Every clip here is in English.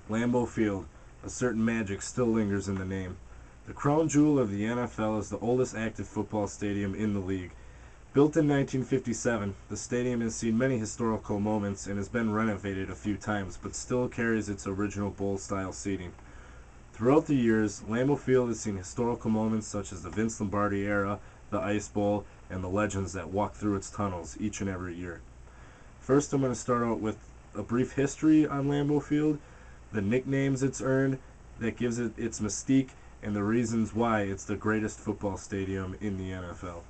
Lambeau Field, a certain magic still lingers in the name. The crown jewel of the NFL is the oldest active football stadium in the league. Built in 1957, the stadium has seen many historical moments and has been renovated a few times, but still carries its original bowl-style seating. Throughout the years, Lambeau Field has seen historical moments such as the Vince Lombardi era, the Ice Bowl, and the legends that walk through its tunnels each and every year. First, I'm going to start out with a brief history on Lambeau Field, the nicknames it's earned that gives it its mystique, and the reasons why it's the greatest football stadium in the NFL.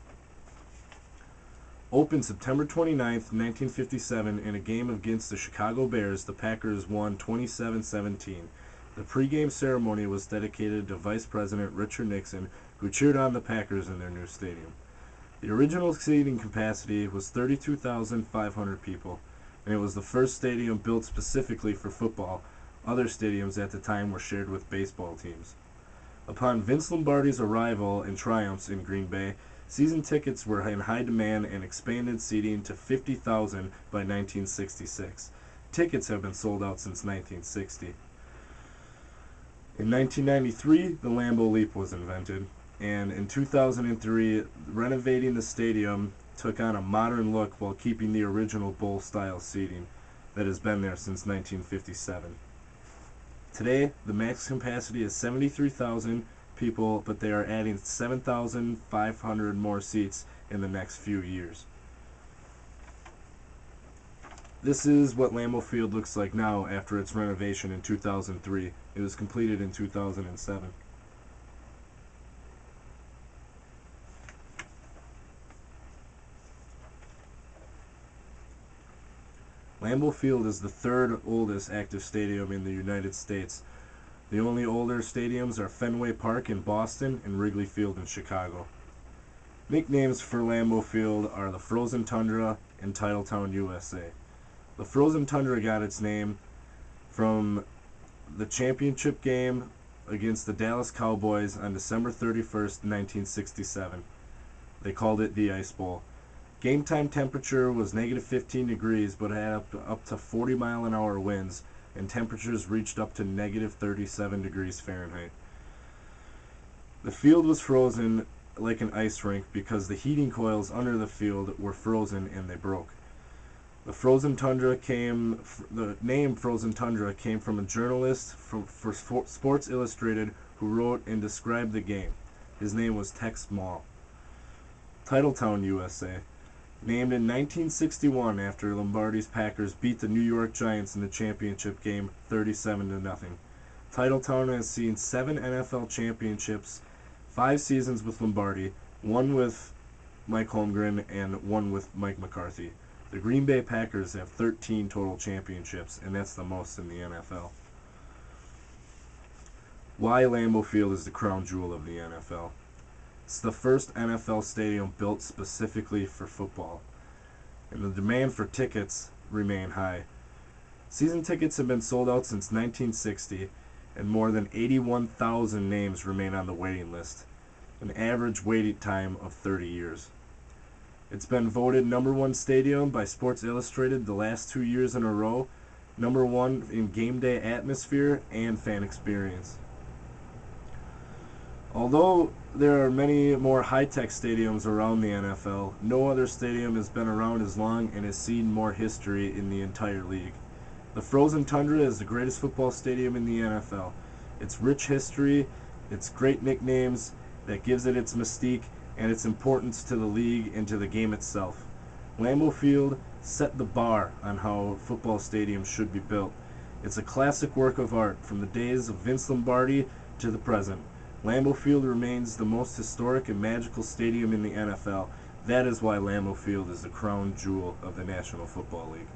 Opened September 29th, 1957, in a game against the Chicago Bears, the Packers won 27-17. The pregame ceremony was dedicated to Vice President Richard Nixon, who cheered on the Packers in their new stadium. The original seating capacity was 32,500 people, and it was the first stadium built specifically for football. Other stadiums at the time were shared with baseball teams. Upon Vince Lombardi's arrival and triumphs in Green Bay, season tickets were in high demand and expanded seating to 50,000 by 1966. Tickets have been sold out since 1960. In 1993, the Lambeau Leap was invented, and in 2003, renovating the stadium took on a modern look while keeping the original bowl-style seating that has been there since 1957. Today, the max capacity is 73,000 people, but they are adding 7,500 more seats in the next few years. This is what Lambeau Field looks like now after its renovation in 2003. It was completed in 2007. Lambeau Field is the third oldest active stadium in the United States. The only older stadiums are Fenway Park in Boston and Wrigley Field in Chicago. Nicknames for Lambeau Field are the Frozen Tundra and Titletown, USA. The Frozen Tundra got its name from the championship game against the Dallas Cowboys on December 31st, 1967. They called it the Ice Bowl. Game time temperature was negative 15 degrees, but had up to 40-mile-an-hour winds, and temperatures reached up to negative 37 degrees Fahrenheit. The field was frozen like an ice rink because the heating coils under the field were frozen and they broke. The name Frozen Tundra came from a journalist for Sports Illustrated who wrote and described the game. His name was Tex Maul. Titletown, USA. Named in 1961 after Lombardi's Packers beat the New York Giants in the championship game 37-0. Titletown has seen 7 NFL championships, 5 seasons with Lombardi, 1 with Mike Holmgren, and 1 with Mike McCarthy. The Green Bay Packers have 13 total championships, and that's the most in the NFL. Why Lambeau Field is the crown jewel of the NFL? It's the first NFL stadium built specifically for football, and the demand for tickets remain high. Season tickets have been sold out since 1960, and more than 81,000 names remain on the waiting list, an average waiting time of 30 years. It's been voted #1 stadium by Sports Illustrated the last 2 years in a row, #1 in game day atmosphere and fan experience. Although there are many more high-tech stadiums around the NFL, no other stadium has been around as long and has seen more history in the entire league. The Frozen Tundra is the greatest football stadium in the NFL. Its rich history, its great nicknames that gives it its mystique, and its importance to the league and to the game itself. Lambeau Field set the bar on how football stadiums should be built. It's a classic work of art from the days of Vince Lombardi to the present. Lambeau Field remains the most historic and magical stadium in the NFL. That is why Lambeau Field is the crown jewel of the National Football League.